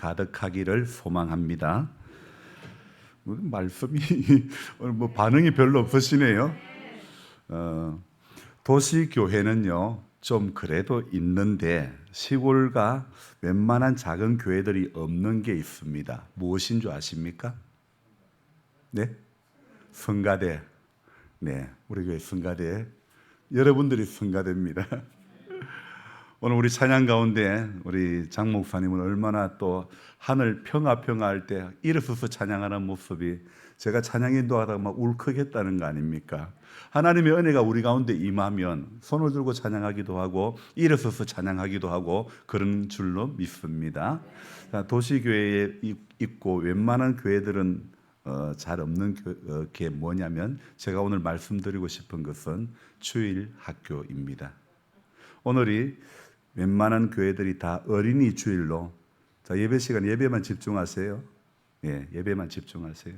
가득하기를 소망합니다. 말씀이 오늘 반응이 별로 없으시네요. 도시교회는요 좀 그래도 있는데 시골과 웬만한 작은 교회들이 없는 게 있습니다. 무엇인 줄 아십니까? 네? 성가대. 네, 우리 교회 성가대. 여러분들이 성가대입니다. 오늘 우리 찬양 가운데 우리 장 목사님은 얼마나 또 하늘 평화할 때 일어서서 찬양하는 모습이 제가 찬양 인도하다가 막 울컥했다는 거 아닙니까? 하나님의 은혜가 우리 가운데 임하면 손을 들고 찬양하기도 하고 일어서서 찬양하기도 하고 그런 줄로 믿습니다. 도시교회에 있고 웬만한 교회들은 잘 없는 게 뭐냐면 제가 오늘 말씀드리고 싶은 것은 주일 학교입니다. 오늘이 웬만한 교회들이 다 어린이 주일로, 자, 예배 시간 예배만 집중하세요. 예, 예배만 집중하세요.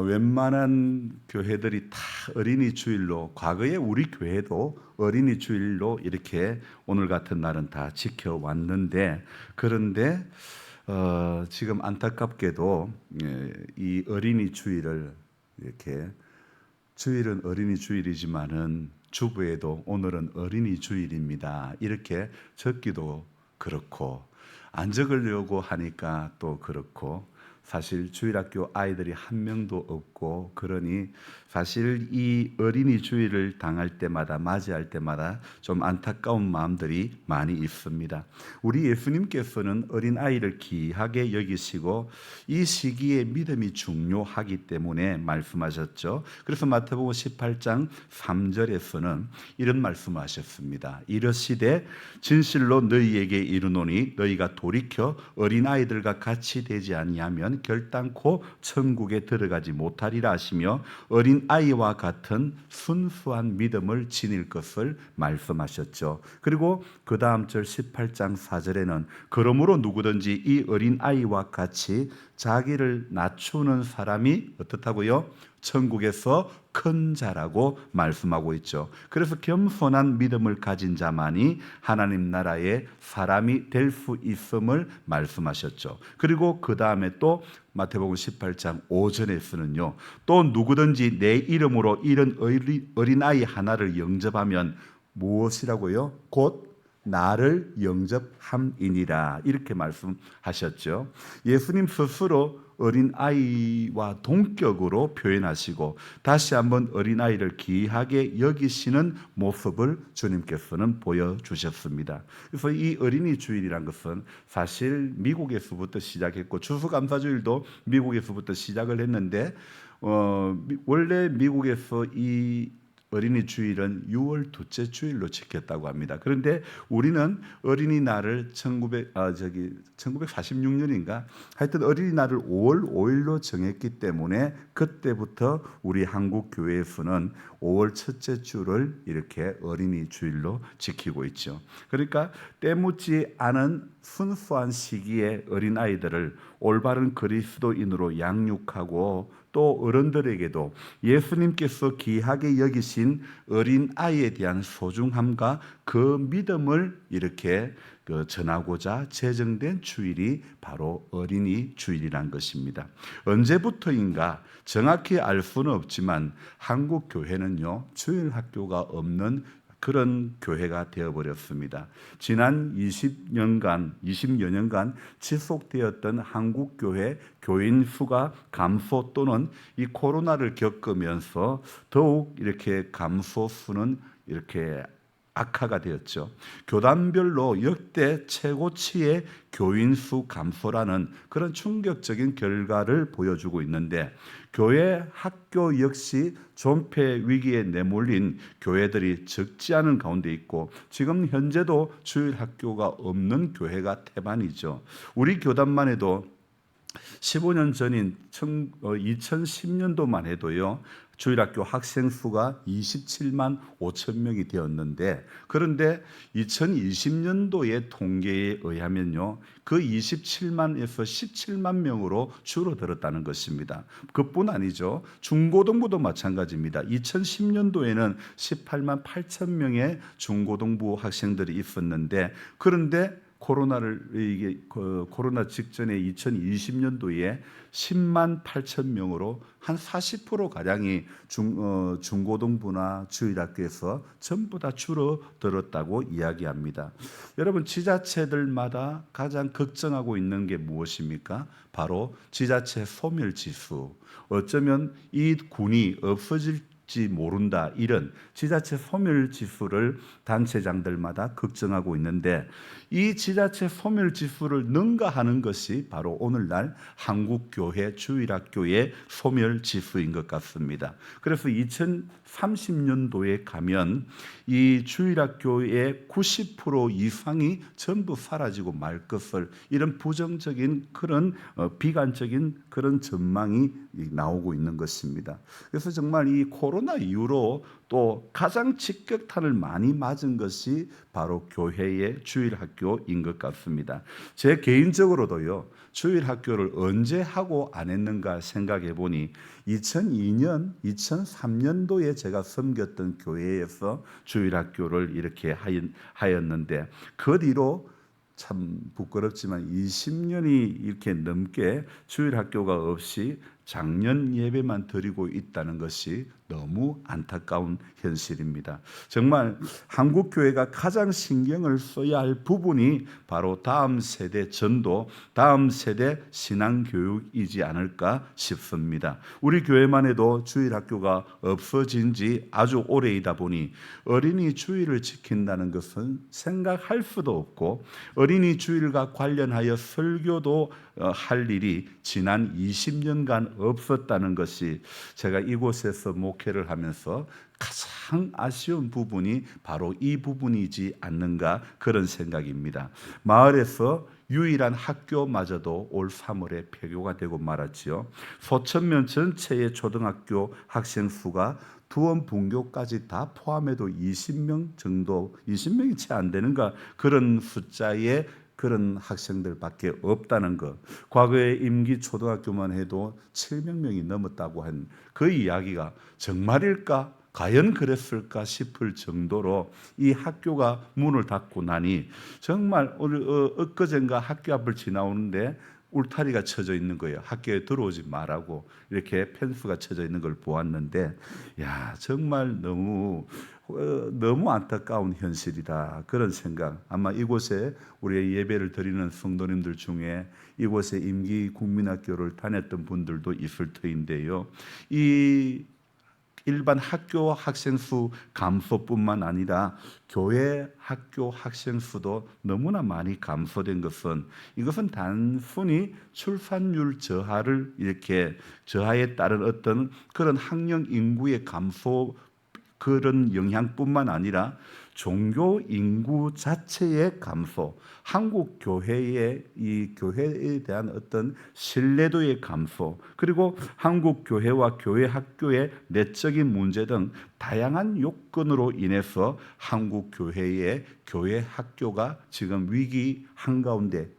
웬만한 교회들이 다 어린이 주일로, 과거에 우리 교회도 어린이 주일로 이렇게 오늘 같은 날은 다 지켜왔는데, 그런데 지금 안타깝게도 이 어린이 주일을 이렇게, 주일은 어린이 주일이지만은 주부에도 오늘은 어린이 주일입니다 이렇게 적기도 그렇고, 안 적으려고 하니까 또 그렇고, 사실 주일학교 아이들이 한 명도 없고, 그러니 사실 이 어린이 주일을 당할 때마다, 맞이할 때마다 좀 안타까운 마음들이 많이 있습니다. 우리 예수님께서는 어린아이를 귀하게 여기시고 이 시기에 믿음이 중요하기 때문에 말씀하셨죠. 그래서 마태복음 18장 3절에서는 이런 말씀하셨습니다. 이르시되 진실로 너희에게 이르노니 너희가 돌이켜 어린아이들과 같이 되지 아니하면 결단코 천국에 들어가지 못하리라 하시며 어린아이와 같은 순수한 믿음을 지닐 것을 말씀하셨죠. 그리고 그 다음 절 18장 4절에는 그러므로 누구든지 이 어린아이와 같이 자기를 낮추는 사람이 어떻다고요? 천국에서 큰 자라고 말씀하고 있죠. 그래서 겸손한 믿음을 가진 자만이 하나님 나라의 사람이 될 수 있음을 말씀하셨죠. 그리고 그 다음에 또 마태복음 18장 5절에서는요, 또 누구든지 내 이름으로 이런 어린아이 하나를 영접하면 무엇이라고요? 곧 나를 영접함이니라 이렇게 말씀하셨죠. 예수님 스스로 어린아이와 동격으로 표현하시고 다시 한번 어린아이를 귀하게 여기시는 모습을 주님께서는 보여주셨습니다. 그래서 이 어린이 주일이란 것은 사실 미국에서부터 시작했고 추수감사주일도 미국에서부터 시작을 했는데 원래 미국에서 이 어린이 주일은 6월 둘째 주일로 지켰다고 합니다. 그런데 우리는 어린이날을 1946년인가 하여튼 어린이날을 5월 5일로 정했기 때문에 그때부터 우리 한국 교회에서는 5월 첫째 주를 이렇게 어린이 주일로 지키고 있죠. 그러니까 때묻지 않은 순수한 시기에 어린아이들을 올바른 그리스도인으로 양육하고 또 어른들에게도 예수님께서 귀하게 여기신 어린아이에 대한 소중함과 그 믿음을 이렇게 전하고자 제정된 주일이 바로 어린이 주일이란 것입니다. 언제부터인가 정확히 알 수는 없지만 한국 교회는요 주일 학교가 없는 그런 교회가 되어버렸습니다. 지난 20여 년간 지속되었던 한국교회 교인 수가 감소 또는 이 코로나를 겪으면서 더욱 이렇게 감소 수는 이렇게 악화가 되었죠. 교단별로 역대 최고치의 교인 수 감소라는 그런 충격적인 결과를 보여주고 있는데 교회 학교 역시 존폐 위기에 내몰린 교회들이 적지 않은 가운데 있고 지금 현재도 주일 학교가 없는 교회가 태반이죠. 우리 교단만 해도 15년 전인 2010년도만 해도요 주일학교 학생 수가 27만 5천 명이 되었는데, 그런데 2020년도의 통계에 의하면요 그 27만에서 17만 명으로 줄어들었다는 것입니다. 그뿐 아니죠. 중고등부도 마찬가지입니다. 2010년도에는 18만 8천 명의 중고등부 학생들이 있었는데, 그런데 코로나 직전에 2020년도에 10만 8천 명으로 한 40% 가량이 중고등부나 주일학교에서 전부 다 줄어들었다고 이야기합니다. 여러분, 지자체들마다 가장 걱정하고 있는 게 무엇입니까? 바로 지자체 소멸지수. 어쩌면 이 군이 없어질지 모른다, 이런 지자체 소멸지수를 단체장들마다 걱정하고 있는데, 이 지자체 소멸지수를 능가하는 것이 바로 오늘날 한국교회 주일학교의 소멸지수인 것 같습니다. 그래서 2030년도에 가면 이 주일학교의 90% 이상이 전부 사라지고 말 것을, 이런 부정적인 그런 비관적인 그런 전망이 나오고 있는 것입니다. 그래서 정말 이 코로나 이후로 또 가장 직격탄을 많이 맞은 것이 바로 교회의 주일학교인 것 같습니다. 제 개인적으로도요, 주일학교를 언제 하고 안 했는가 생각해 보니 2002년, 2003년도에 제가 섬겼던 교회에서 주일학교를 이렇게 하였는데, 그 뒤로 참 부끄럽지만 20년이 이렇게 넘게 주일학교가 없이 작년 예배만 드리고 있다는 것이 너무 안타까운 현실입니다. 정말 한국교회가 가장 신경을 써야 할 부분이 바로 다음 세대 전도, 다음 세대 신앙교육이지 않을까 싶습니다. 우리 교회만 해도 주일학교가 없어진 지 아주 오래이다 보니 어린이 주일을 지킨다는 것은 생각할 수도 없고, 어린이 주일과 관련하여 설교도 할 일이 지난 20년간 없었다는 것이 제가 이곳에서 목회를 하면서 가장 아쉬운 부분이 바로 이 부분이지 않는가, 그런 생각입니다. 마을에서 유일한 학교마저도 올 3월에 폐교가 되고 말았지요. 소천면 전체의 초등학교 학생 수가 두원 분교까지 다 포함해도 20명 정도, 20명이 채 안 되는가, 그런 숫자의 그런 학생들밖에 없다는 것. 과거에 임기 초등학교만 해도 7만 명이 넘었다고 한 그 이야기가 정말일까? 과연 그랬을까 싶을 정도로 이 학교가 문을 닫고 나니 정말 엊그젠가 학교 앞을 지나오는데 울타리가 쳐져 있는 거예요. 학교에 들어오지 말라고 이렇게 펜스가 쳐져 있는 걸 보았는데, 야, 정말 너무 안타까운 현실이다, 그런 생각. 아마 이곳에 우리의 예배를 드리는 성도님들 중에 이곳에 임기 국민학교를 다녔던 분들도 있을 터인데요, 이 일반 학교 학생 수 감소뿐만 아니라 교회 학교 학생 수도 너무나 많이 감소된 것은, 이것은 단순히 출산율 저하를 이렇게 저하에 따른 어떤 그런 학령 인구의 감소, 그런 영향뿐만 아니라 종교 인구 자체의 감소, 한국 교회의 이 교회에 대한 어떤 신뢰도의 감소, 그리고 한국 교회와 교회 학교의 내적인 문제 등 다양한 요건으로 인해서 한국 교회의 교회 학교가 지금 위기의 한가운데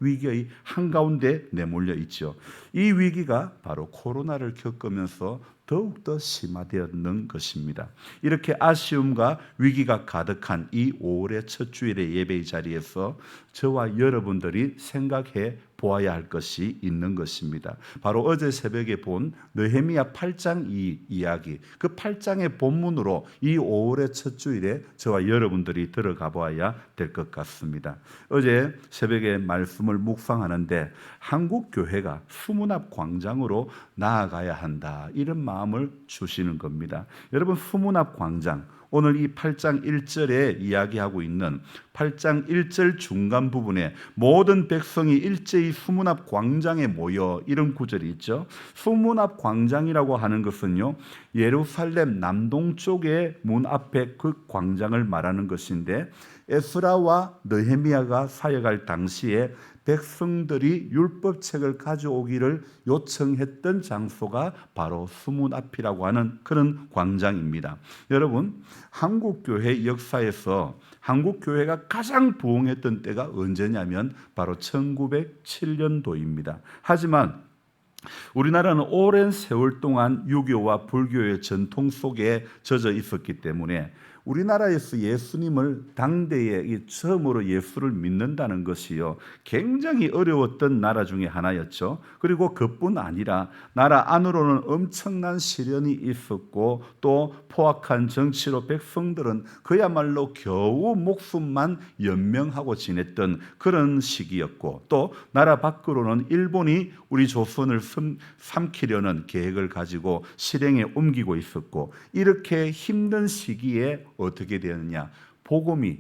내몰려 있죠. 이 위기가 바로 코로나를 겪으면서 더욱더 심화되었는 것입니다. 이렇게 아쉬움과 위기가 가득한 이 5월의 첫 주일의 예배의 자리에서 저와 여러분들이 생각해 보아야 할 것이 있는 것입니다. 바로 어제 새벽에 본 느헤미야 8장 이 이야기, 그 8장의 본문으로 이 5월의 첫 주일에 저와 여러분들이 들어가 봐야 될 것 같습니다. 어제 새벽에 말씀을 묵상하는데 한국 교회가 수문 앞 광장으로 나아가야 한다, 이런 마음을 주시는 겁니다. 여러분, 수문 앞 광장, 오늘 이 8장 1절에 이야기하고 있는 8장 1절 중간 부분에 모든 백성이 일제히 수문 앞 광장에 모여, 이런 구절이 있죠. 수문 앞 광장이라고 하는 것은요, 예루살렘 남동쪽의 문 앞에 그 광장을 말하는 것인데, 에스라와 느헤미야가 사역할 당시에 백성들이 율법책을 가져오기를 요청했던 장소가 바로 수문 앞이라고 하는 그런 광장입니다. 여러분, 한국교회 역사에서 한국교회가 가장 부흥했던 때가 언제냐면 바로 1907년도입니다. 하지만 우리나라는 오랜 세월 동안 유교와 불교의 전통 속에 젖어 있었기 때문에 우리나라에서 예수님을 당대에 처음으로 예수를 믿는다는 것이요, 굉장히 어려웠던 나라 중에 하나였죠. 그리고 그뿐 아니라 나라 안으로는 엄청난 시련이 있었고 또 포악한 정치로 백성들은 그야말로 겨우 목숨만 연명하고 지냈던 그런 시기였고, 또 나라 밖으로는 일본이 우리 조선을 삼키려는 계획을 가지고 실행에 옮기고 있었고, 이렇게 힘든 시기에 어떻게 되었느냐, 복음이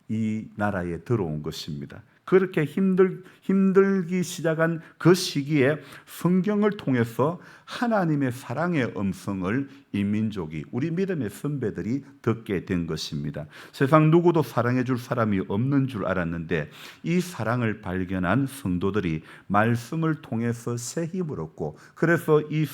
이 나라에 들어온 것입니다. 그렇게 힘들기 시작한 그 시기에 성경을 통해서 하나님의 사랑의 음성을 이 민족이, 우리 믿음의 선배들이 듣게 된 것입니다. 세상 누구도 사랑해 줄 사람이 없는 줄 알았는데 이 사랑을 발견한 성도들이 말씀을 통해서 새 힘을 얻고, 그래서 이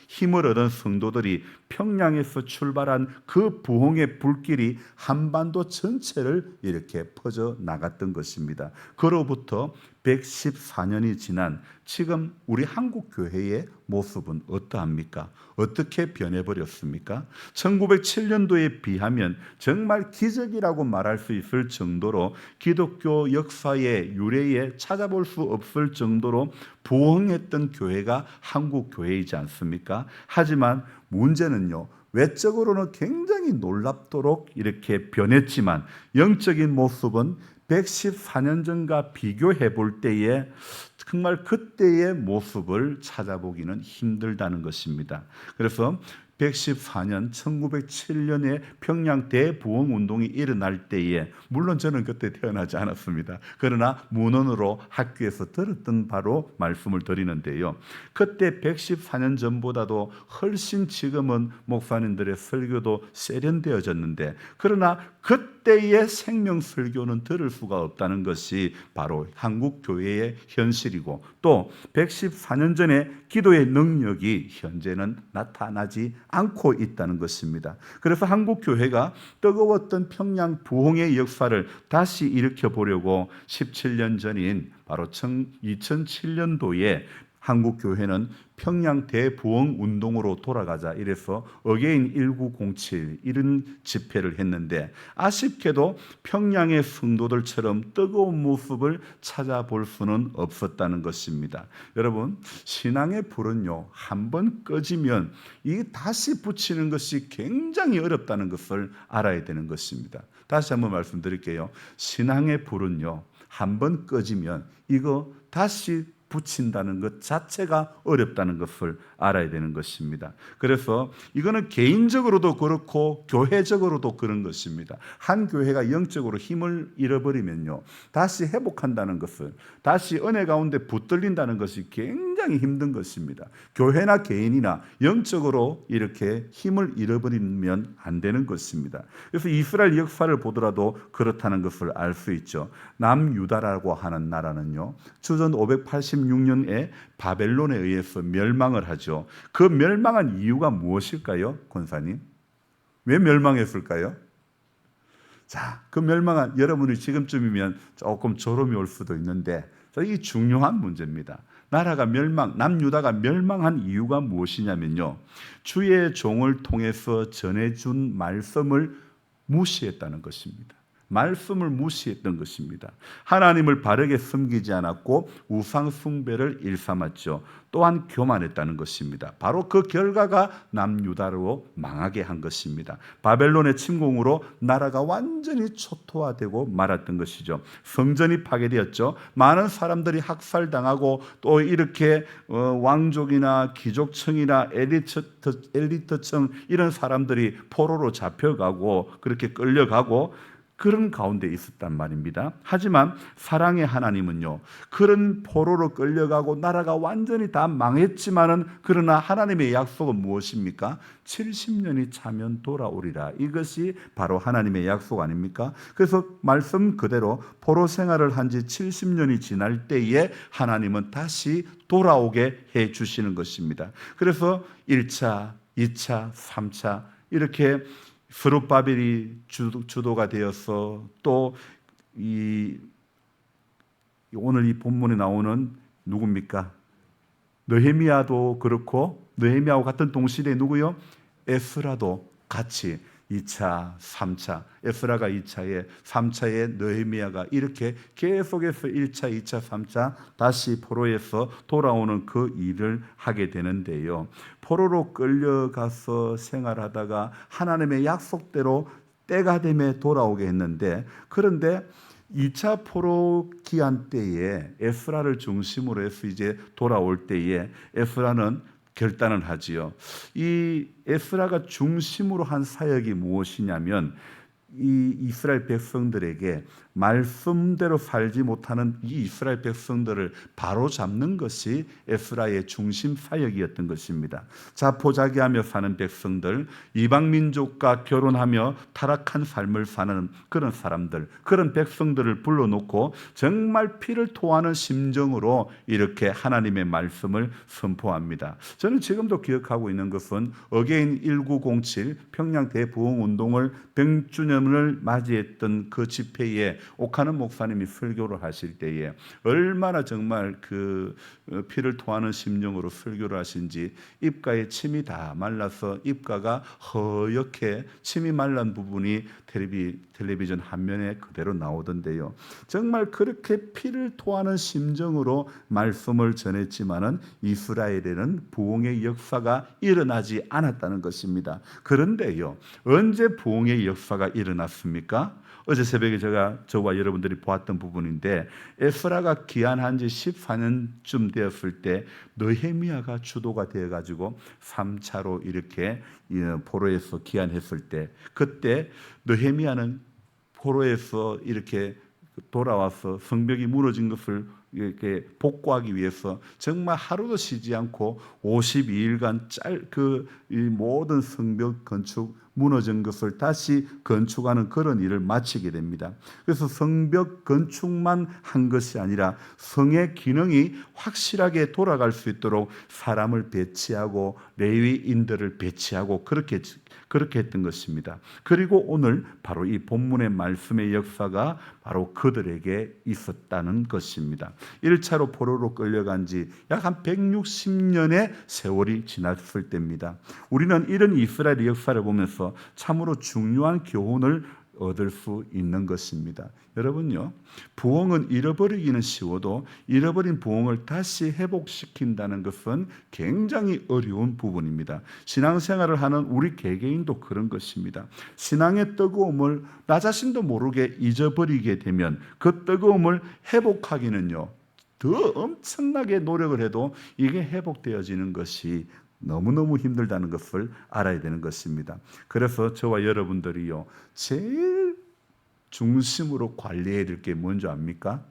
힘을 얻은 성도들이 평양에서 출발한 그 부흥의 불길이 한반도 전체를 이렇게 퍼져 나갔던 것입니다. 그로부터 114년이 지난 지금 우리 한국 교회의 모습은 어떠합니까? 어떻게 변해버렸습니까? 1907년도에 비하면 정말 기적이라고 말할 수 있을 정도로, 기독교 역사의 유래에 찾아볼 수 없을 정도로 부흥했던 교회가 한국 교회이지 않습니까? 하지만 문제는요, 외적으로는 굉장히 놀랍도록 이렇게 변했지만 영적인 모습은 114년 전과 비교해 볼 때에 정말 그때의 모습을 찾아보기는 힘들다는 것입니다. 그래서 114년 1907년에 평양 대부흥 운동이 일어날 때에, 물론 저는 그때 태어나지 않았습니다. 그러나 문헌으로 학교에서 들었던 바로 말씀을 드리는데요, 그때 114년 전보다도 훨씬 지금은 목사님들의 설교도 세련되어졌는데, 그러나 그때의 생명 설교는 들을 수가 없다는 것이 바로 한국 교회의 현실이고, 또 114년 전에 기도의 능력이 현재는 나타나지 않고 있다는 것입니다. 그래서 한국 교회가 뜨거웠던 평양 부흥의 역사를 다시 일으켜 보려고 17년 전인 바로 2007년도에 한국 교회는 평양 대부흥 운동으로 돌아가자 이래서 어게인 1907 이런 집회를 했는데, 아쉽게도 평양의 성도들처럼 뜨거운 모습을 찾아볼 수는 없었다는 것입니다. 여러분, 신앙의 불은요, 한번 꺼지면 이 다시 붙이는 것이 굉장히 어렵다는 것을 알아야 되는 것입니다. 다시 한번 말씀드릴게요. 신앙의 불은요, 한번 꺼지면 이거 다시 붙인다는 것 자체가 어렵다는 것을 알아야 되는 것입니다. 그래서 이거는 개인적으로도 그렇고 교회적으로도 그런 것입니다. 한 교회가 영적으로 힘을 잃어버리면요, 다시 회복한다는 것은, 다시 은혜 가운데 붙들린다는 것이 굉장히 힘든 것입니다. 교회나 개인이나 영적으로 이렇게 힘을 잃어버리면 안 되는 것입니다. 그래서 이스라엘 역사를 보더라도 그렇다는 것을 알 수 있죠. 남유다라고 하는 나라는요, 주전 586년에 바벨론에 의해서 멸망을 하죠. 그 멸망한 이유가 무엇일까요, 권사님? 왜 멸망했을까요? 자, 그 멸망한, 여러분이 지금쯤이면 조금 졸음이 올 수도 있는데, 이 중요한 문제입니다. 나라가 남유다가 멸망한 이유가 무엇이냐면요, 주의 종을 통해서 전해준 말씀을 무시했다는 것입니다. 말씀을 무시했던 것입니다. 하나님을 바르게 섬기지 않았고 우상 숭배를 일삼았죠. 또한 교만했다는 것입니다. 바로 그 결과가 남유다로 망하게 한 것입니다. 바벨론의 침공으로 나라가 완전히 초토화되고 말았던 것이죠. 성전이 파괴되었죠. 많은 사람들이 학살당하고, 또 이렇게 왕족이나 귀족층이나 엘리트층 이런 사람들이 포로로 잡혀가고 그렇게 끌려가고 그런 가운데 있었단 말입니다. 하지만 사랑의 하나님은요, 그런 포로로 끌려가고 나라가 완전히 다 망했지만은, 그러나 하나님의 약속은 무엇입니까? 70년이 차면 돌아오리라. 이것이 바로 하나님의 약속 아닙니까? 그래서 말씀 그대로 포로 생활을 한 지 70년이 지날 때에 하나님은 다시 돌아오게 해 주시는 것입니다. 그래서 1차, 2차, 3차 이렇게 스룹바벨이 주도가 되어서, 또 오늘 이 본문에 나오는 누굽니까? 느헤미야도 그렇고, 느헤미야와 같은 동시대에 누구요? 에스라도 같이 2차, 3차, 에스라가 2차에 3차에 느헤미야가 이렇게 계속해서 1차, 2차, 3차 다시 포로에서 돌아오는 그 일을 하게 되는데요. 포로로 끌려가서 생활하다가 하나님의 약속대로 때가 되면 돌아오게 했는데, 그런데 2차 포로 기한 때에 에스라를 중심으로 해서 이제 돌아올 때에 에스라는 결단을 하지요. 이 에스라가 중심으로 한 사역이 무엇이냐면, 이 이스라엘 백성들에게 말씀대로 살지 못하는 이 이스라엘 백성들을 바로 잡는 것이 에스라의 중심 사역이었던 것입니다. 자포자기하며 사는 백성들, 이방 민족과 결혼하며 타락한 삶을 사는 그런 사람들, 그런 백성들을 불러놓고 정말 피를 토하는 심정으로 이렇게 하나님의 말씀을 선포합니다. 저는 지금도 기억하고 있는 것은 어게인 1907 평양 대부흥운동을 100주년을 맞이했던 그 집회에 옥하는 목사님이 설교를 하실 때에 얼마나 정말 그 피를 토하는 심정으로 설교를 하신지, 입가에 침이 다 말라서 입가가 허옇게 침이 말란 부분이 텔레비전 화면에 그대로 나오던데요. 정말 그렇게 피를 토하는 심정으로 말씀을 전했지만은 이스라엘에는 부흥의 역사가 일어나지 않았다는 것입니다. 그런데요, 언제 부흥의 역사가 일어났습니까? 어제 새벽에 저와 여러분들이 보았던 부분인데, 에스라가 기한한 지 14년쯤 되었을 때 느헤미야가 주도가 되어가지고 3차로 이렇게 포로에서 기한했을 때, 그때 느헤미야는 포로에서 이렇게 돌아와서 성벽이 무너진 것을 이렇게 복구하기 위해서 정말 하루도 쉬지 않고 52일간 이 모든 성벽 건축 무너진 것을 다시 건축하는 그런 일을 마치게 됩니다. 그래서 성벽 건축만 한 것이 아니라 성의 기능이 확실하게 돌아갈 수 있도록 사람을 배치하고 레위인들을 배치하고 그렇게 했던 것입니다. 그리고 오늘 바로 이 본문의 말씀의 역사가 바로 그들에게 있었다는 것입니다. 1차로 포로로 끌려간 지 약 한 160년의 세월이 지났을 때입니다. 우리는 이런 이스라엘의 역사를 보면서 참으로 중요한 교훈을 얻을 수 있는 것입니다. 여러분요, 부흥은 잃어버리기는 쉬워도 잃어버린 부흥을 다시 회복시킨다는 것은 굉장히 어려운 부분입니다. 신앙생활을 하는 우리 개개인도 그런 것입니다. 신앙의 뜨거움을 나 자신도 모르게 잊어버리게 되면 그 뜨거움을 회복하기는요, 더 엄청나게 노력을 해도 이게 회복되어지는 것이 너무너무 힘들다는 것을 알아야 되는 것입니다. 그래서 저와 여러분들이요, 제일 중심으로 관리해야 될 게 뭔지 압니까?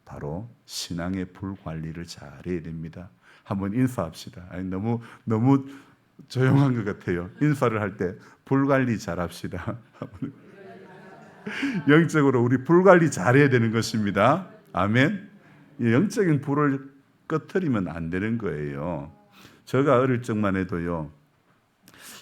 바로 신앙의 불 관리를 잘해야 됩니다. 한번 인사합시다. 너무 조용한 것 같아요. 인사를 할 때 불 관리 잘합시다. 영적으로 우리 불 관리 잘해야 되는 것입니다. 아멘. 영적인 불을 꺼트리면 안 되는 거예요. 제가 어릴 적만 해도요,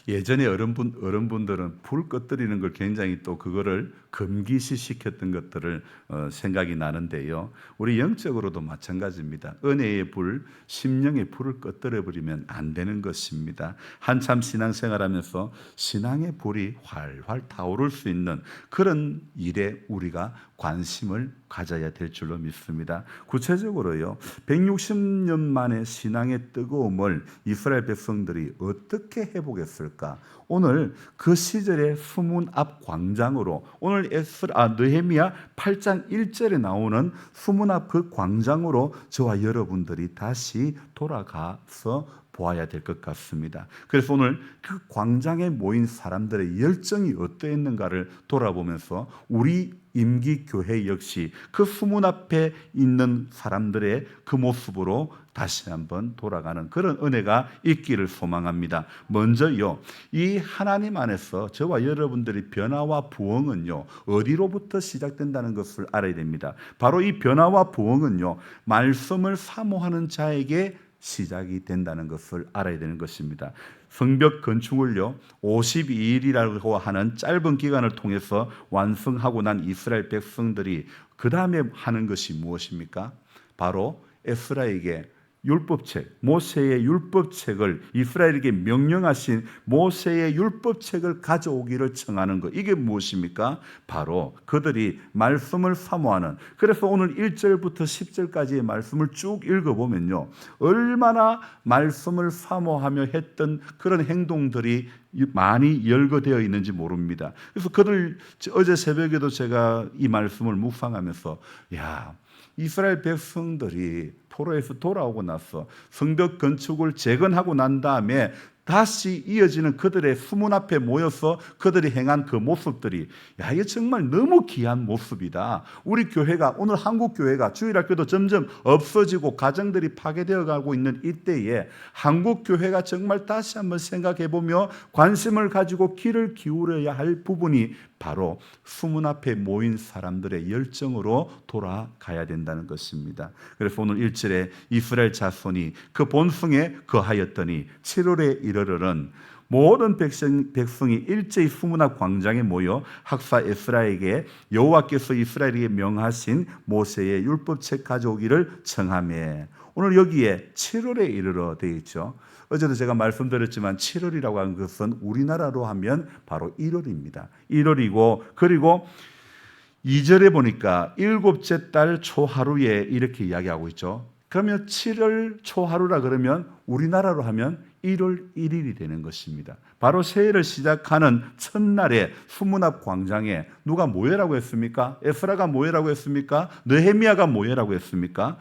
예전에 어른분들은 불 꺼뜨리는 걸 굉장히 또 그거를 금기시 시켰던 것들을 생각이 나는데요. 우리 영적으로도 마찬가지입니다. 은혜의 불, 심령의 불을 꺼뜨려 버리면 안 되는 것입니다. 한참 신앙생활하면서 신앙의 불이 활활 타오를 수 있는 그런 일에 우리가 관심을 가져야 될 줄로 믿습니다. 구체적으로요, 160년 만에 신앙의 뜨거움을 이스라엘 백성들이 어떻게 회복했을까? 오늘 그 시절의 수문 앞 광장으로, 오늘 느헤미야 8장 1절에 나오는 수문 앞 그 광장으로 저와 여러분들이 다시 돌아가서 보아야 될 것 같습니다. 그래서 오늘 그 광장에 모인 사람들의 열정이 어떠했는가를 돌아보면서 우리 임기교회 역시 그 수문 앞에 있는 사람들의 그 모습으로 다시 한번 돌아가는 그런 은혜가 있기를 소망합니다. 먼저요, 이 하나님 안에서 저와 여러분들의 변화와 부흥은요, 어디로부터 시작된다는 것을 알아야 됩니다. 바로 이 변화와 부흥은요, 말씀을 사모하는 자에게 시작이 된다는 것을 알아야 되는 것입니다. 성벽 건축을요 52일이라고 하는 짧은 기간을 통해서 완성하고 난 이스라엘 백성들이 그 다음에 하는 것이 무엇입니까? 바로 에스라에게 율법책, 모세의 율법책을 이스라엘에게 명령하신 모세의 율법책을 가져오기를 청하는 것. 이게 무엇입니까? 바로 그들이 말씀을 사모하는. 그래서 오늘 1절부터 10절까지의 말씀을 쭉 읽어보면요, 얼마나 말씀을 사모하며 했던 그런 행동들이 많이 열거되어 있는지 모릅니다. 그래서 그들 어제 새벽에도 제가 이 말씀을 묵상하면서 이스라엘 백성들이 포로에서 돌아오고 나서 성벽 건축을 재건하고 난 다음에 다시 이어지는 그들의 수문 앞에 모여서 그들이 행한 그 모습들이 이게 정말 너무 귀한 모습이다. 우리 교회가, 오늘 한국 교회가, 주일학교도 점점 없어지고 가정들이 파괴되어 가고 있는 이때에 한국 교회가 정말 다시 한번 생각해 보며 관심을 가지고 귀를 기울여야 할 부분이 바로 수문 앞에 모인 사람들의 열정으로 돌아가야 된다는 것입니다. 그래서 오늘 1절에 이스라엘 자손이 그 본성에 거하였더니 7월에 이르러는 모든 백성이 일제히 수문 앞 광장에 모여 학사 에스라에게 여호와께서 이스라엘에게 명하신 모세의 율법책 가져오기를 청하매. 오늘 여기에 7월에 이르러 되어 있죠. 어제도 제가 말씀드렸지만 7월이라고 하는 것은 우리나라로 하면 바로 1월입니다. 1월이고, 그리고 2절에 보니까 일곱째 달 초하루에 이렇게 이야기하고 있죠. 그러면 7월 초하루라 그러면 우리나라로 하면 1월 1일이 되는 것입니다. 바로 새해를 시작하는 첫날에 수문 앞 광장에 누가 모여라고 했습니까? 에스라가 모여라고 했습니까? 느헤미야가 모여라고 했습니까?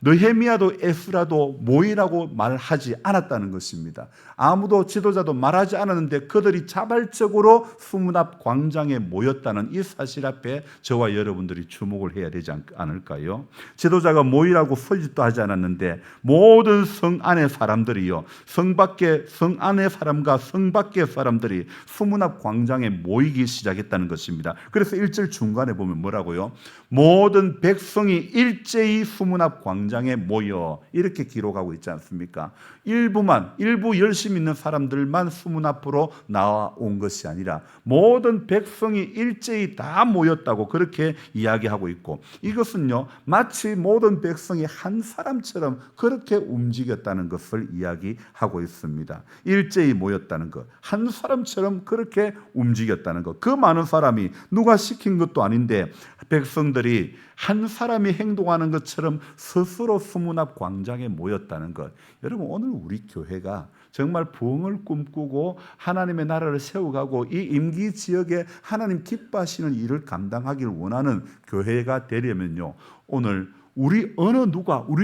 느헤미야도 에스라도 모이라고 말하지 않았다는 것입니다. 아무도 지도자도 말하지 않았는데 그들이 자발적으로 수문 앞 광장에 모였다는 이 사실 앞에 저와 여러분들이 주목을 해야 되지 않을까요? 지도자가 모이라고 서짓도 하지 않았는데 모든 성 안의 사람들이요, 성 안의 사람과 성 밖의 사람들이 수문 앞 광장에 모이기 시작했다는 것입니다. 그래서 1절 중간에 보면 뭐라고요? 모든 백성이 일제히 수문 앞 광장에 모여, 이렇게 기록하고 있지 않습니까? 일부 열심 있는 사람들만 수문 앞으로 나와온 것이 아니라 모든 백성이 일제히 다 모였다고 그렇게 이야기하고 있고, 이것은요 마치 모든 백성이 한 사람처럼 그렇게 움직였다는 것을 이야기하고 있습니다. 일제히 모였다는 것, 한 사람처럼 그렇게 움직였다는 것. 그 많은 사람이 누가 시킨 것도 아닌데 백성들이 한 사람이 행동하는 것처럼 스스로 수문 앞 광장에 모였다는 것. 여러분, 오늘 우리 교회가 정말 부흥을 꿈꾸고 하나님의 나라를 세워가고 이 임기 지역에 하나님 기뻐하시는 일을 감당하길 원하는 교회가 되려면요, 오늘 우리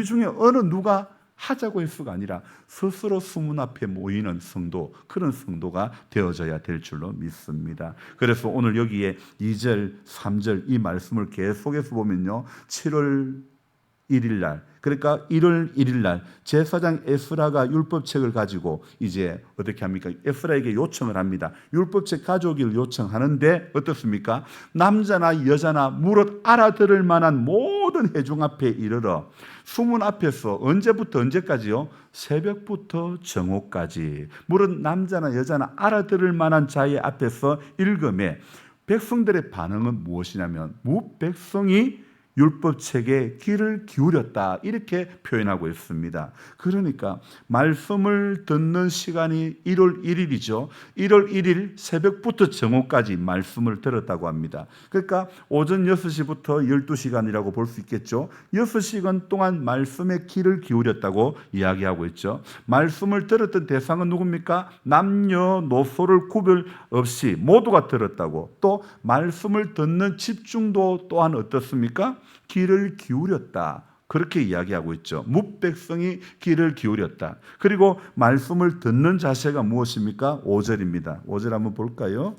중에 어느 누가 하자고 했수가 아니라 스스로 수문 앞에 모이는 성도, 그런 성도가 되어져야 될 줄로 믿습니다. 그래서 오늘 여기에 2절, 3절 이 말씀을 계속해서 보면요, 7월 1일 날, 그러니까 1월 1일 날 제사장 에스라가 율법책을 가지고 이제 어떻게 합니까? 에스라에게 요청을 합니다. 율법책 가져오기를 요청하는데 어떻습니까? 남자나 여자나 무릇 알아들을 만한 모든 회중 앞에 이르러 수문 앞에서 언제부터 언제까지요? 새벽부터 정오까지 무릇 남자나 여자나 알아들을 만한 자의 앞에서 읽음에 백성들의 반응은 무엇이냐면 백성이 율법책에 귀를 기울였다, 이렇게 표현하고 있습니다. 그러니까 말씀을 듣는 시간이 1월 1일이죠. 1월 1일 새벽부터 정오까지 말씀을 들었다고 합니다. 그러니까 오전 6시부터 12시간이라고 볼 수 있겠죠. 6시간 동안 말씀에 귀를 기울였다고 이야기하고 있죠. 말씀을 들었던 대상은 누굽니까? 남녀노소를 구별 없이 모두가 들었다고. 또 말씀을 듣는 집중도 또한 어떻습니까? 귀를 기울였다, 그렇게 이야기하고 있죠. 뭇백성이 귀를 기울였다. 그리고 말씀을 듣는 자세가 무엇입니까? 5절입니다. 5절 한번 볼까요?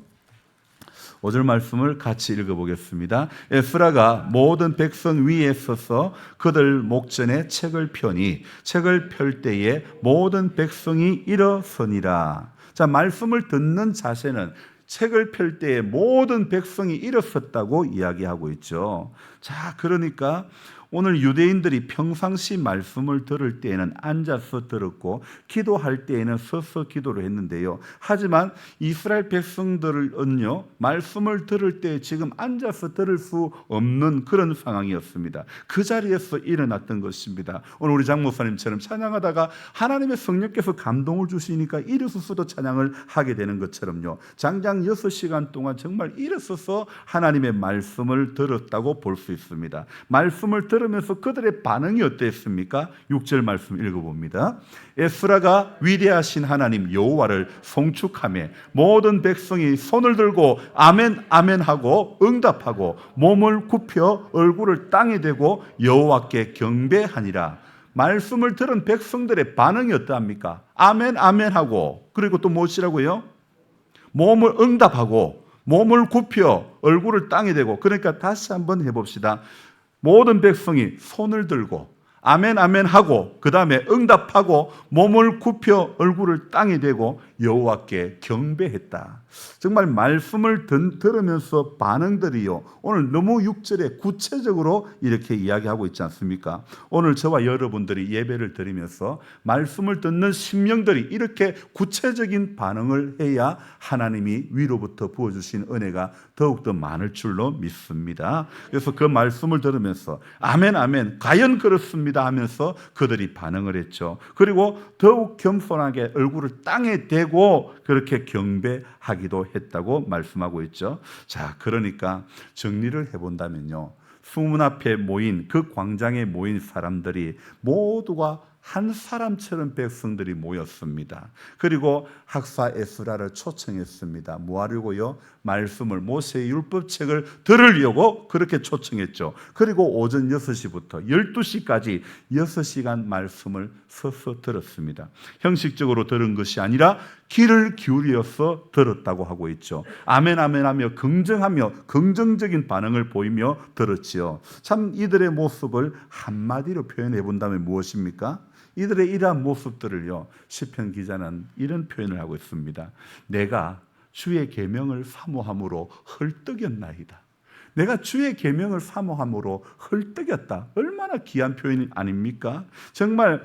5절 말씀을 같이 읽어보겠습니다. 에스라가 모든 백성 위에 서서 그들 목전에 책을 펴니 책을 펼 때에 모든 백성이 일어서니라. 자, 말씀을 듣는 자세는 책을 펼 때에 모든 백성이 일어섰다고 이야기하고 있죠. 자, 그러니까 오늘 유대인들이 평상시 말씀을 들을 때에는 앉아서 들었고 기도할 때에는 서서 기도를 했는데요. 하지만 이스라엘 백성들은요, 말씀을 들을 때 지금 앉아서 들을 수 없는 그런 상황이었습니다. 그 자리에서 일어났던 것입니다. 오늘 우리 장 목사님처럼 찬양하다가 하나님의 성령께서 감동을 주시니까 일어서서도 찬양을 하게 되는 것처럼요, 장장 6시간 동안 정말 일어서서 하나님의 말씀을 들었다고 볼 수 있습니다. 말씀을 들으면서 그들의 반응이 어땠습니까? 6절 말씀 읽어봅니다. 에스라가 위대하신 하나님 여호와를 송축하며 모든 백성이 손을 들고 아멘 아멘 하고 응답하고 몸을 굽혀 얼굴을 땅에 대고 여호와께 경배하니라. 말씀을 들은 백성들의 반응이 어떠합니까? 아멘 아멘 하고, 그리고 또 무엇이라고요? 몸을 응답하고 몸을 굽혀 얼굴을 땅에 대고. 그러니까 다시 한번 해봅시다. 모든 백성이 손을 들고 아멘 아멘 하고, 그 다음에 응답하고 몸을 굽혀 얼굴을 땅에 대고 여호와께 경배했다. 정말 말씀을 들으면서 반응들이요, 오늘 너무 6절에 구체적으로 이렇게 이야기하고 있지 않습니까? 오늘 저와 여러분들이 예배를 드리면서 말씀을 듣는 심령들이 이렇게 구체적인 반응을 해야 하나님이 위로부터 부어주신 은혜가 더욱더 많을 줄로 믿습니다. 그래서 그 말씀을 들으면서 아멘 아멘 과연 그렇습니다 하면서 그들이 반응을 했죠. 그리고 더욱 겸손하게 얼굴을 땅에 대고 그렇게 경배하기도 했다고 말씀하고 있죠. 자, 그러니까 정리를 해본다면요, 수문 앞에 모인 그 광장에 모인 사람들이 모두가 한 사람처럼 백성들이 모였습니다. 그리고 학사 에스라를 초청했습니다. 뭐 하려고요? 말씀을, 모세의 율법책을 들으려고 그렇게 초청했죠. 그리고 오전 6시부터 12시까지 6시간 말씀을 서서 들었습니다. 형식적으로 들은 것이 아니라 귀를 기울여서 들었다고 하고 있죠. 아멘 아멘 하며 긍정하며 긍정적인 반응을 보이며 들었지요. 참 이들의 모습을 한마디로 표현해 본다면 무엇입니까? 이들의 이러한 모습들을요, 시편 기자는 이런 표현을 하고 있습니다. 내가 주의 계명을 사모함으로 헐떡였나이다. 내가 주의 계명을 사모함으로 헐떡였다. 얼마나 귀한 표현이 아닙니까? 정말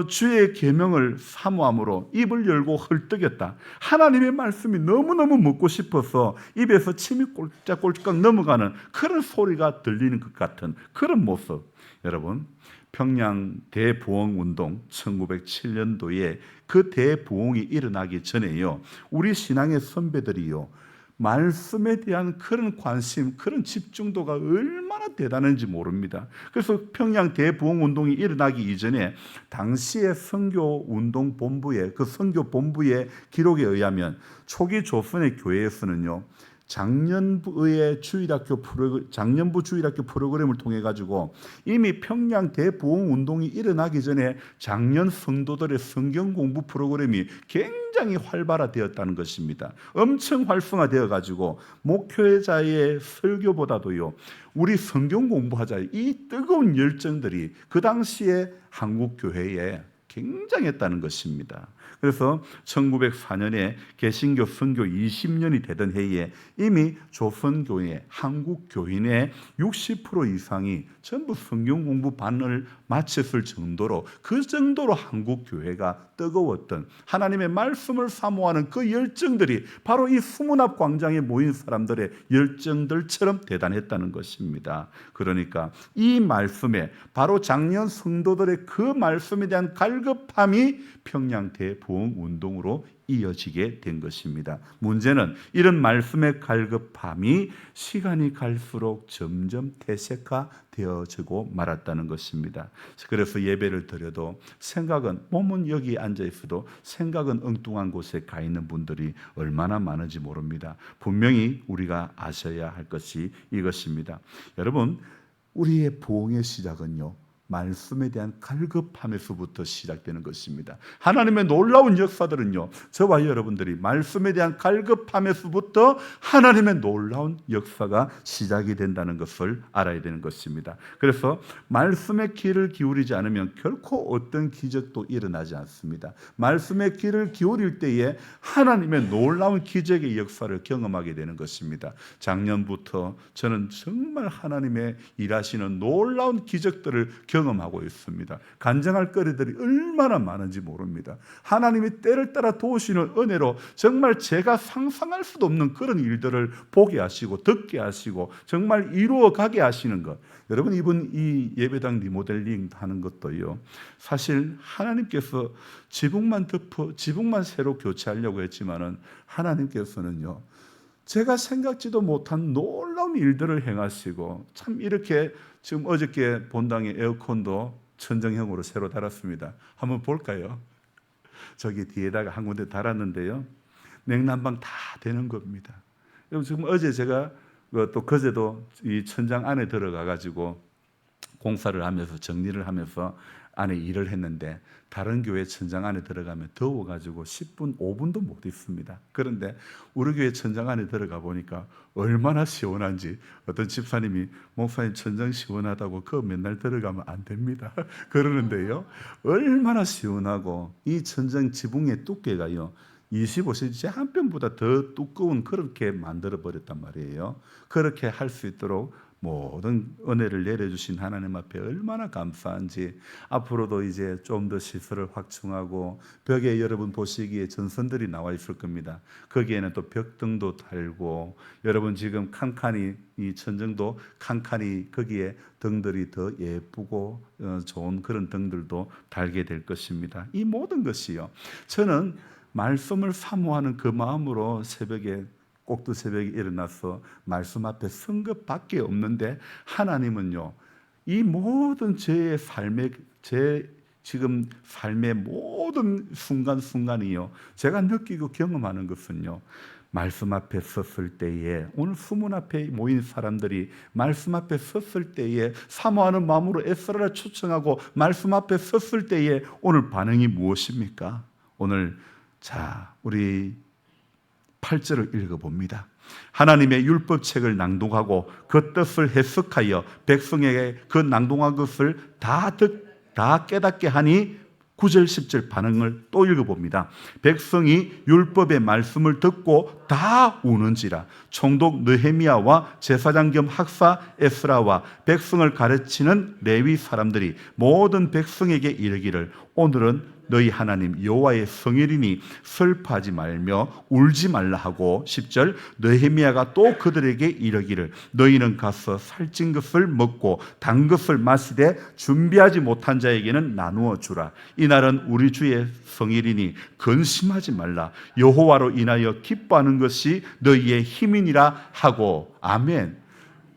주의 계명을 사모함으로 입을 열고 헐떡였다. 하나님의 말씀이 너무너무 먹고 싶어서 입에서 침이 꼴짝꼴짝 넘어가는 그런 소리가 들리는 것 같은 그런 모습. 여러분, 평양 대부흥운동 1907년도에 그 대부흥이 일어나기 전에요, 우리 신앙의 선배들이요, 말씀에 대한 그런 관심, 그런 집중도가 얼마나 대단한지 모릅니다. 그래서 평양 대부흥운동이 일어나기 이전에 당시의 선교운동본부의 그 선교본부의 기록에 의하면 초기 조선의 교회에서는요, 장년부 주일학교 프로그램을 통해 가지고 이미 평양 대부흥 운동이 일어나기 전에 장년 성도들의 성경 공부 프로그램이 굉장히 활발화되었다는 것입니다. 엄청 활성화되어 가지고 목회자의 설교보다도요, 우리 성경 공부하자, 이 뜨거운 열정들이 그 당시에 한국 교회에 굉장했다는 것입니다. 그래서 1904년에 개신교 선교 20년이 되던 해에 이미 조선교회, 한국 교인의 60% 이상이 전부 성경 공부반을 마쳤을 정도로, 그 정도로 한국 교회가 뜨거웠던, 하나님의 말씀을 사모하는 그 열정들이 바로 이 수문 앞 광장에 모인 사람들의 열정들처럼 대단했다는 것입니다. 그러니까 이 말씀에, 바로 작년 성도들의 그 말씀에 대한 갈급함이 평양 대부흥 운동으로 이어지게 된 것입니다. 문제는 이런 말씀의 갈급함이 시간이 갈수록 점점 퇴색화되어지고 말았다는 것입니다. 그래서 예배를 드려도 생각은, 몸은 여기 앉아 있어도 생각은 엉뚱한 곳에 가 있는 분들이 얼마나 많은지 모릅니다. 분명히 우리가 아셔야 할 것이 이것입니다. 여러분, 우리의 부흥의 시작은요, 말씀에 대한 갈급함에서부터 시작되는 것입니다. 하나님의 놀라운 역사들은요, 저와 여러분들이 말씀에 대한 갈급함에서부터 하나님의 놀라운 역사가 시작이 된다는 것을 알아야 되는 것입니다. 그래서 말씀에 귀를 기울이지 않으면 결코 어떤 기적도 일어나지 않습니다. 말씀에 귀를 기울일 때에 하나님의 놀라운 기적의 역사를 경험하게 되는 것입니다. 작년부터 저는 정말 하나님의 일하시는 놀라운 기적들을 경험하고 있습니다. 간증할 거리들이 얼마나 많은지 모릅니다. 하나님이 때를 따라 도우시는 은혜로 정말 제가 상상할 수도 없는 그런 일들을 보게 하시고 듣게 하시고 정말 이루어가게 하시는 것. 여러분, 이번 이 예배당 리모델링 하는 것도요, 사실 하나님께서 지붕만 새로 교체하려고 했지만은 하나님께서는요, 제가 생각지도 못한 놀라운 일들을 행하시고, 참 이렇게 지금 어저께 본당의 에어컨도 천정형으로 새로 달았습니다. 한번 볼까요? 저기 뒤에다가 한 군데 달았는데요, 냉난방 다 되는 겁니다. 지금 어제 제가 또 그제도 이 천장 안에 들어가 가지고 공사를 하면서 정리를 하면서 안에 일을 했는데, 다른 교회 천장 안에 들어가면 더워가지고 10분, 5분도 못 있습니다. 그런데 우리 교회 천장 안에 들어가 보니까 얼마나 시원한지, 어떤 집사님이 목사님 천장 시원하다고 그거 맨날 들어가면 안 됩니다 그러는데요, 얼마나 시원하고 이 천장 지붕의 두께가요 25cm 한 뼘보다 더 두꺼운 그렇게 만들어 버렸단 말이에요. 그렇게 할 수 있도록 모든 은혜를 내려주신 하나님 앞에 얼마나 감사한지, 앞으로도 이제 좀 더 시설을 확충하고, 벽에 여러분 보시기에 전선들이 나와 있을 겁니다. 거기에는 또 벽등도 달고, 여러분 지금 칸칸이 이 천정도 칸칸이 거기에 등들이 더 예쁘고 좋은 그런 등들도 달게 될 것입니다. 이 모든 것이요, 저는 말씀을 사모하는 그 마음으로 꼭두 새벽에 일어나서 말씀 앞에 선 것밖에 없는데, 하나님은요, 이 모든 제 지금 삶의 모든 순간순간이요, 제가 느끼고 경험하는 것은요, 말씀 앞에 섰을 때에, 오늘 수문 앞에 모인 사람들이 말씀 앞에 섰을 때에 사모하는 마음으로 에스라를 초청하고 말씀 앞에 섰을 때에 오늘 반응이 무엇입니까? 오늘 우리 8절을 읽어봅니다. 하나님의 율법책을 낭독하고 그 뜻을 해석하여 백성에게 그 낭독한 것을 다 깨닫게 하니, 9절 10절 반응을 또 읽어봅니다. 백성이 율법의 말씀을 듣고 다 우는지라. 총독 느헤미야와 제사장 겸 학사 에스라와 백성을 가르치는 레위 사람들이 모든 백성에게 이르기를, 오늘은 너희 하나님 여호와의 성일이니 슬퍼하지 말며 울지 말라 하고, 10절 느헤미야가 또 그들에게 이르기를, 너희는 가서 살찐 것을 먹고 단 것을 마시되 준비하지 못한 자에게는 나누어 주라. 이날은 우리 주의 성일이니 근심하지 말라. 여호와로 인하여 기뻐하는 것이 너희의 힘이니라 하고. 아멘.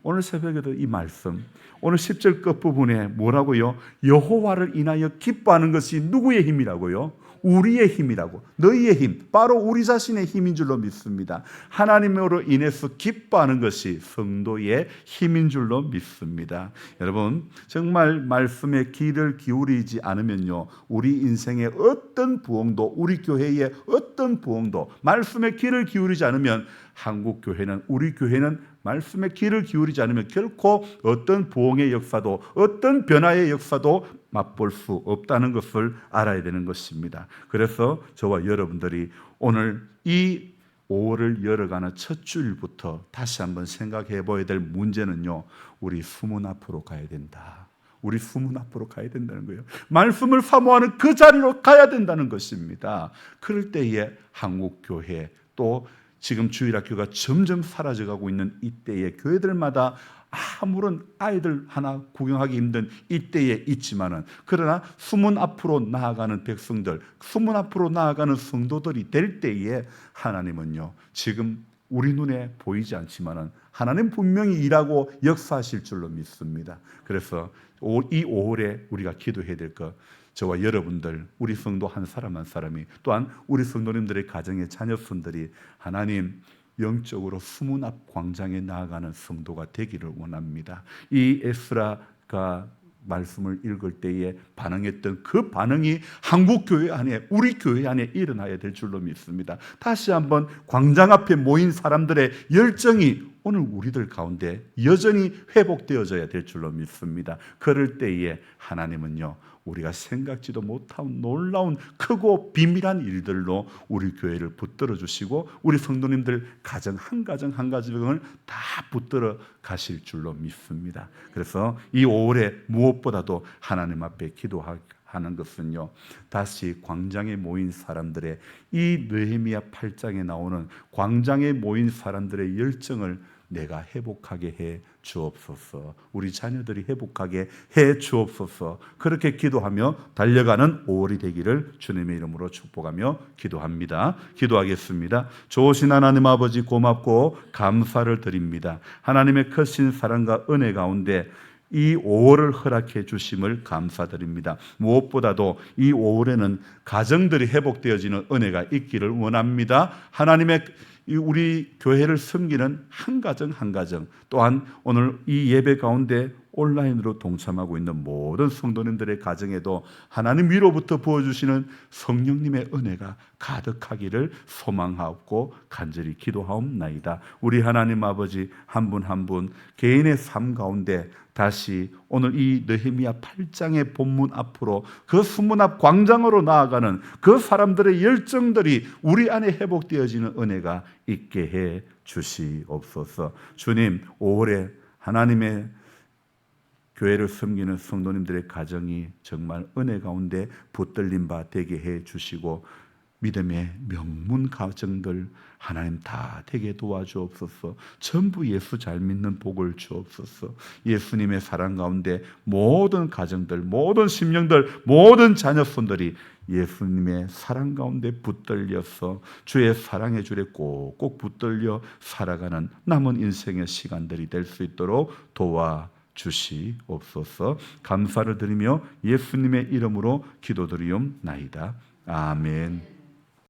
오늘 새벽에도 이 말씀, 오늘 10절 끝부분에 뭐라고요? 여호와를 인하여 기뻐하는 것이 누구의 힘이라고요? 우리의 힘이라고. 너희의 힘, 바로 우리 자신의 힘인 줄로 믿습니다. 하나님으로 인해서 기뻐하는 것이 성도의 힘인 줄로 믿습니다. 여러분, 정말 말씀에 귀를 기울이지 않으면요, 우리 인생의 어떤 부흥도, 우리 교회의 어떤 부흥도 말씀에 귀를 기울이지 않으면, 한국교회는, 우리 교회는 말씀에 귀를 기울이지 않으면 결코 어떤 부흥의 역사도, 어떤 변화의 역사도 맛볼 수 없다는 것을 알아야 되는 것입니다. 그래서 저와 여러분들이 오늘 이 5월을 열어가는 첫 주일부터 다시 한번 생각해 봐야 될 문제는요, 우리 수문 앞으로 가야 된다. 우리 수문 앞으로 가야 된다는 거예요. 말씀을 사모하는 그 자리로 가야 된다는 것입니다. 그럴 때에 한국교회, 또 지금 주일학교가 점점 사라져가고 있는 이때에 교회들마다 아무런 아이들 하나 구경하기 힘든 이때에 있지만은, 그러나 수문 앞으로 나아가는 백성들, 수문 앞으로 나아가는 성도들이 될 때에 하나님은요, 지금 우리 눈에 보이지 않지만은 하나님 분명히 일하고 역사하실 줄로 믿습니다. 그래서 이 5월에 우리가 기도해야 될 것, 저와 여러분들, 우리 성도 한 사람 한 사람이, 또한 우리 성도님들의 가정의 자녀분들이 하나님 영적으로 수문 앞 광장에 나아가는 성도가 되기를 원합니다. 이 에스라가 말씀을 읽을 때에 반응했던 그 반응이 한국 교회 안에, 우리 교회 안에 일어나야 될 줄로 믿습니다. 다시 한번 광장 앞에 모인 사람들의 열정이 오늘 우리들 가운데 여전히 회복되어져야 될 줄로 믿습니다. 그럴 때에 하나님은요, 우리가 생각지도 못한 놀라운 크고 비밀한 일들로 우리 교회를 붙들어 주시고 우리 성도님들 가정 한 가정 한 가정을 다 붙들어 가실 줄로 믿습니다. 그래서 이 5월에 무엇보다도 하나님 앞에 기도하는 것은요, 다시 광장에 모인 사람들의 이 느헤미야 8장에 나오는 광장에 모인 사람들의 열정을 내가 회복하게 해 주옵소서. 우리 자녀들이 회복하게 해 주옵소서. 그렇게 기도하며 달려가는 5월이 되기를 주님의 이름으로 축복하며 기도합니다. 기도하겠습니다. 좋으신 하나님 아버지, 고맙고 감사를 드립니다. 하나님의 크신 사랑과 은혜 가운데 이 5월을 허락해 주심을 감사드립니다. 무엇보다도 이 5월에는 가정들이 회복되어지는 은혜가 있기를 원합니다. 하나님의 우리 교회를 섬기는 한 가정 한 가정, 또한 오늘 이 예배 가운데 온라인으로 동참하고 있는 모든 성도님들의 가정에도 하나님 위로부터 부어주시는 성령님의 은혜가 가득하기를 소망하옵고 간절히 기도하옵나이다. 우리 하나님 아버지, 한 분 한 분 개인의 삶 가운데 다시 오늘 이 느헤미야 8장의 본문 앞으로 그 수문 앞 광장으로 나아가는 그 사람들의 열정들이 우리 안에 회복되어지는 은혜가 있게 해 주시옵소서. 주님, 5월에 하나님의 교회를 섬기는 성도님들의 가정이 정말 은혜 가운데 붙들린 바 되게 해 주시고 믿음의 명문 가정들 하나님 다 되게 도와주옵소서. 전부 예수 잘 믿는 복을 주옵소서. 예수님의 사랑 가운데 모든 가정들, 모든 심령들, 모든 자녀손들이 예수님의 사랑 가운데 붙들려서 주의 사랑의 줄에 꼭꼭 붙들려 살아가는 남은 인생의 시간들이 될 수 있도록 도와주시옵소서. 감사를 드리며 예수님의 이름으로 기도드리옵나이다. 아멘.